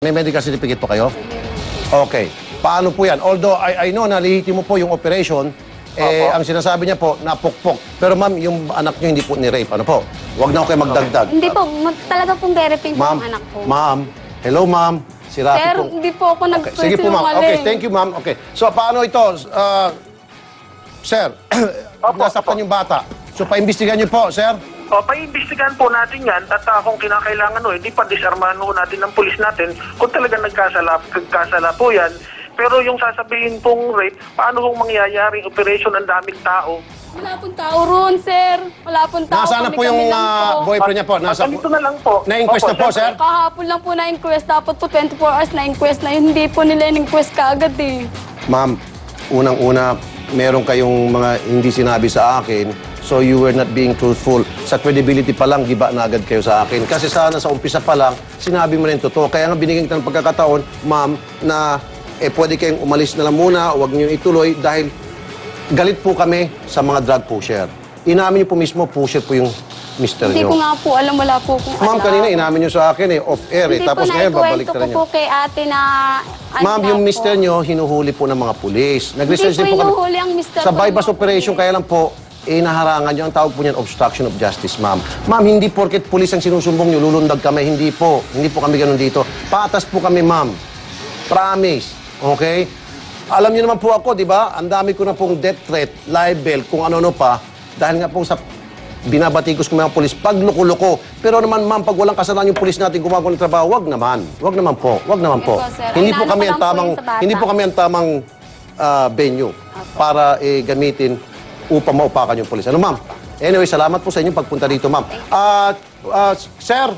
May medical certificate po kayo? Okay. Paano po yan? Although I know na lihiti mo po yung operation, ang sinasabi niya po, napukpok. Pero ma'am, yung anak niyo hindi po ni-rape. Ano po? Huwag na ako kayo magdagdag. Hindi po, talaga pong therapy po ang anak ko. Ma'am, hello ma'am. Si Rafi Sir, pong... hindi po ako Sige po ma'am. Okay, thank you ma'am. Okay. So paano ito? Sir, nasaktan yung bata. So paimbestigahan niyo po, sir? O, paiimbestigahan po natin yan at kung kinakailangan hindi pa disarmahan natin ng pulis natin kung talaga nagkasala po yan. Pero yung sasabihin pong rape, paano kung mangyayaring operation ang daming tao? Wala pong tao roon, sir. Wala pong tao. Nasaan na po yung boyfriend niya po? Dito na lang po. Na-inquest na po, sir? Kahapon lang po na-inquest. Dapat po 24 hours na-inquest na yun. Hindi po nila in-inquest kaagad eh. Ma'am, unang-una, meron kayong mga hindi sinabi sa akin, so you were not being truthful. Sa credibility pa lang, giba na agad kayo sa akin. Kasi sana sa umpisa pa lang, sinabi mo rin totoo. Kaya nga binigyan kita ng pagkakataon, ma'am, na pwede kayong umalis na lang muna, huwag niyo ituloy dahil galit po kami sa mga drug pusher. Inamin niyo po mismo, pusher po yung mister Hindi niyo. ko nga po alam, wala po kung Ma'am, kanina inamin niyo sa akin off-air Hindi Tapos po ngayon, babalik naikwento ka ko rin po niya. kay ate na... Ma'am, yung mister niyo, hinuhuli po ng mga pulis. Nag-research Hindi din po po kami. hinuhuli ang mister Sa ko ng bypass mga operation, pulis. kaya lang po, naharangan niyo. Ang tawag po niyan, obstruction of justice, ma'am. Ma'am, hindi porket pulis ang sinusumbong niyo, lulundag kami. Hindi po. Hindi po kami ganun dito. Patas po kami, ma'am. Promise. Okay? Alam niyo naman po ako, di ba? Ang dami ko na pong death threat, libel, kung ano-ano pa. Dahil nga po sa binabatikos ko mga pulis, pag loko-loko. Pero naman, ma'am, pag walang kasalanan yung pulis natin gumagawa ng trabaho, wag naman. Wag naman po. Wag naman po. Yes po, sir. Hindi po Ay, kami lalo ang pa lang po tamang yun sa bata. hindi po kami ang tamang venue para gamitin upang maupakan yung pulis. Ano, ma'am? Anyway, salamat po sa inyong pagpunta dito, ma'am. Sir,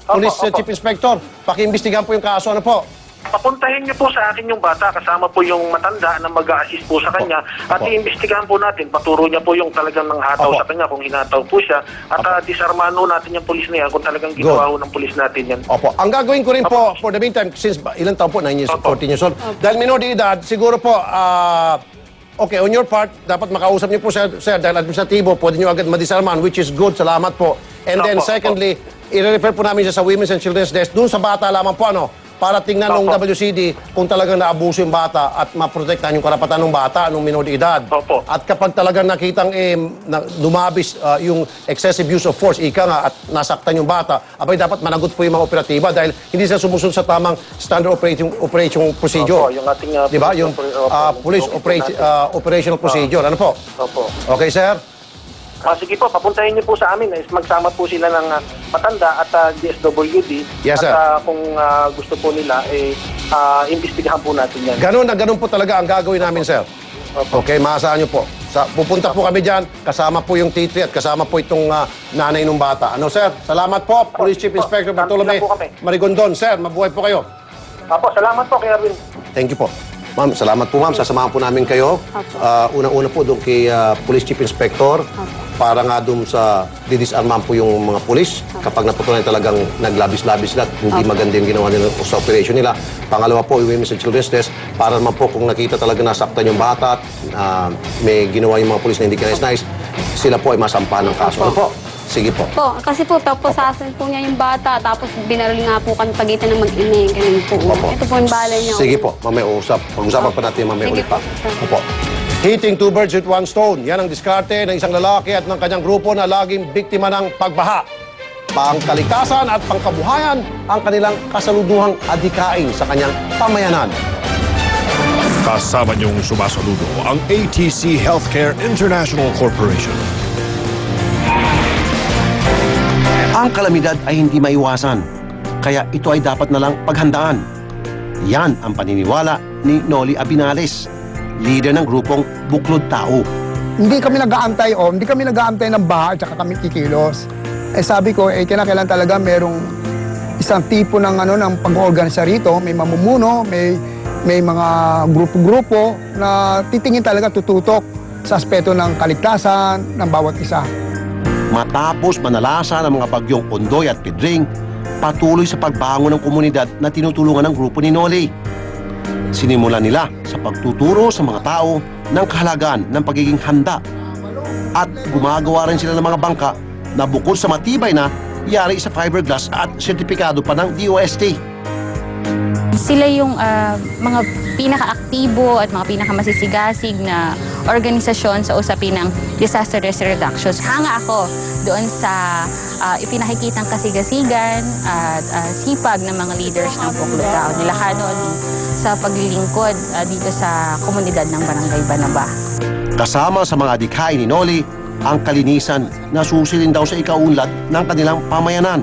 Police Chief Inspector, pakiimbestigahan po yung kaso. Ano po? Papuntahin niyo po sa akin yung bata, kasama po yung matanda na mag-a-assist po sa kanya. At iimbestigahan po natin, paturo niya po yung talagang nanghataw sa kanya kung hinataw po siya. At disarmahan natin yung pulis na yan kung talagang ginawa ng pulis natin yan. Opo. Ang gagawin ko rin po, for the meantime, since ilang taon po? 9 years, 14 years old. Dahil minor de edad, siguro po, okay, on your part, dapat makausap niyo po, sir, dahil administratibo, pwede niyo agad madisarmahan, which is good. Salamat po. And then, secondly, i-refer po namin siya sa Women's and Children's Desk. Doon sa bata lamang po, para tingnan ng WCD kung talagang naabuso yung bata at maprotektahan yung karapatan ng bata nung minor de edad. Opo. At kapag talagang nakitang dumabis yung excessive use of force, ika nga, at nasaktan yung bata, abay dapat managot po yung mga operatiba dahil hindi sila sumusunod sa tamang standard operating procedure. Opo, yung ating di ba? Yung police operational procedure. Ano po? Opo. Okay, sir? Sige po, papuntahin niyo po sa amin. Magsama po sila ng matanda at DSWD. Yes, sir. At kung gusto po nila, imbestigahan po natin yan. Ganun na ganun po talaga ang gagawin namin, sir. Okay, maasahan niyo po. Pupunta po kami dyan, kasama po yung T3 at kasama po itong nanay ng bata. Ano, sir? Salamat po, Police Chief Inspector Bartolome Marigondon. Sir, mabuhay po kayo. Apo, salamat po, Kuya Erwin. Thank you po. Ma'am, salamat po, ma'am. Sasamahan po namin kayo. Una-una po doon kay Police Chief Inspector para nga doon sa didisarmahan po yung mga pulis kapag naputunan talagang naglabis-labis sila at hindi maganda yung ginawa nila sa operation nila. Pangalawa po, yung Women's and Children's Desk para naman po kung nakita talaga nasaktan yung bata at may ginawa yung mga pulis na hindi kinais-nais, sila po ay masampahan ng kaso. Ano po? Sige po. Po, kasi po, tapos sasan po niya yung bata, tapos binaril nga po kami pagitan ng mag-inay, ganun po. Ito po yung bala niya. Sige po, mamaya pag-usapan pa natin mamaya ulit pa. Opo. Hitting two birds with one stone. Yan ang diskarte ng isang lalaki at ng kanyang grupo na laging biktima ng pagbaha. Pangkaligtasan at pangkabuhayan ang kanilang kasaluduhang adikain sa kanyang pamayanan. Kasama niyong sumasaludo ang ATC Healthcare International Corporation. Ang kalamidad ay hindi maiwasan, kaya ito ay dapat na lang paghandaan. Yan ang paniniwala ni Noli Abinales, leader ng grupong Buklod Tao. Hindi kami nag-aantay ng baha at saka kami kikilos. Sabi ko, kinakailan talaga merong isang tipo ng pag-organisa rito, may mamumuno, may mga grupo-grupo na titingin talaga tututok sa aspeto ng kaligtasan ng bawat isa. Matapos manalasa ng mga bagyong Ondoy at Pedring, patuloy sa pagbangon ng komunidad na tinutulungan ng grupo ni Noli. Sinimulan nila sa pagtuturo sa mga tao ng kahalagaan ng pagiging handa at gumagawa rin sila ng mga bangka na bukod sa matibay na, yari sa fiberglass at sertipikado pa ng DOST. Sila yung mga pinaka-aktibo at mga pinaka-masisigasig na organisasyon sa usapin ng disaster risk reduction. Hanga ako doon sa ipinakikitang kasigasigan at sipag ng mga leaders ng Puklutaw, Ilocano sa paglilingkod dito sa komunidad ng Barangay Banaba. Kasama sa mga adhikain ni Noli, ang kalinisan na susilin daw sa ikaunlad ng kanilang pamayanan.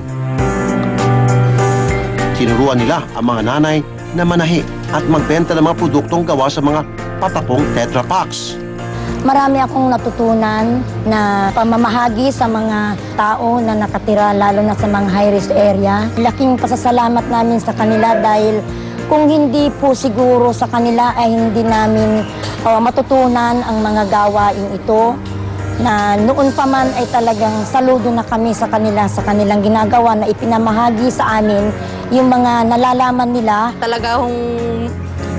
Tinuruan nila ang mga nanay na manahi at magbenta ng mga produktong gawa sa mga patapong Tetra Paks. Marami akong natutunan na pamamahagi sa mga tao na nakatira lalo na sa mga high-risk area. Laking pasasalamat namin sa kanila dahil kung hindi po siguro sa kanila ay hindi namin matutunan ang mga gawain ito na noon pa man ay talagang saludo na kami sa kanila sa kanilang ginagawa na ipinamahagi sa amin yung mga nalalaman nila. Talaga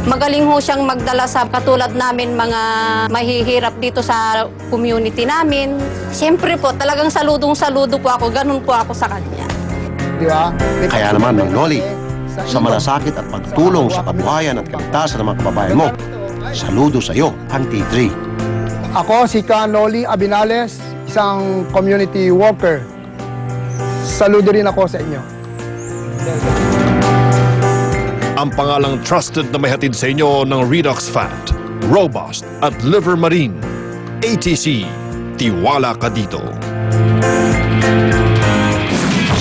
magaling ho siyang magdala sa katulad namin mga mahihirap dito sa community namin. Siyempre po, talagang saludong-saludo po ako. Ganun po ako sa kanya. Di ba? Kaya naman, Mang Noli, sa malasakit at pagtulong sa kabuhayan at kaligtasan ng mga kababayan mo, saludo sa iyo ang T3. Ako si Noli Abinales, isang community worker. Saludo rin ako sa inyo. Ang pangalang trusted na may hatid sa inyo ng Redox Fat, Robust at Liver Marine. ATC, tiwala ka dito.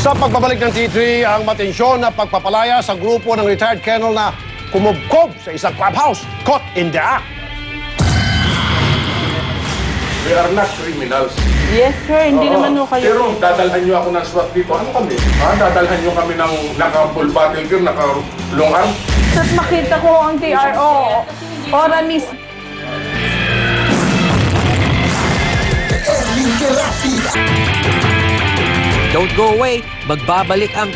Sa pagbabalik ng T3, ang matensyon na pagpapalaya sa grupo ng retired colonel na kumubkob sa isang clubhouse, caught in the act. We are not criminals. Yes, sir. Hindi naman ho kayo. Pero dadalhan nyo ako ng SWAT dito. Ano kami? Dadalhan nyo kami ng naka-full battle gear, naka-long arm? Tapos makita ko ang TRO. Ora miss. Don't go away. Magbabalik ang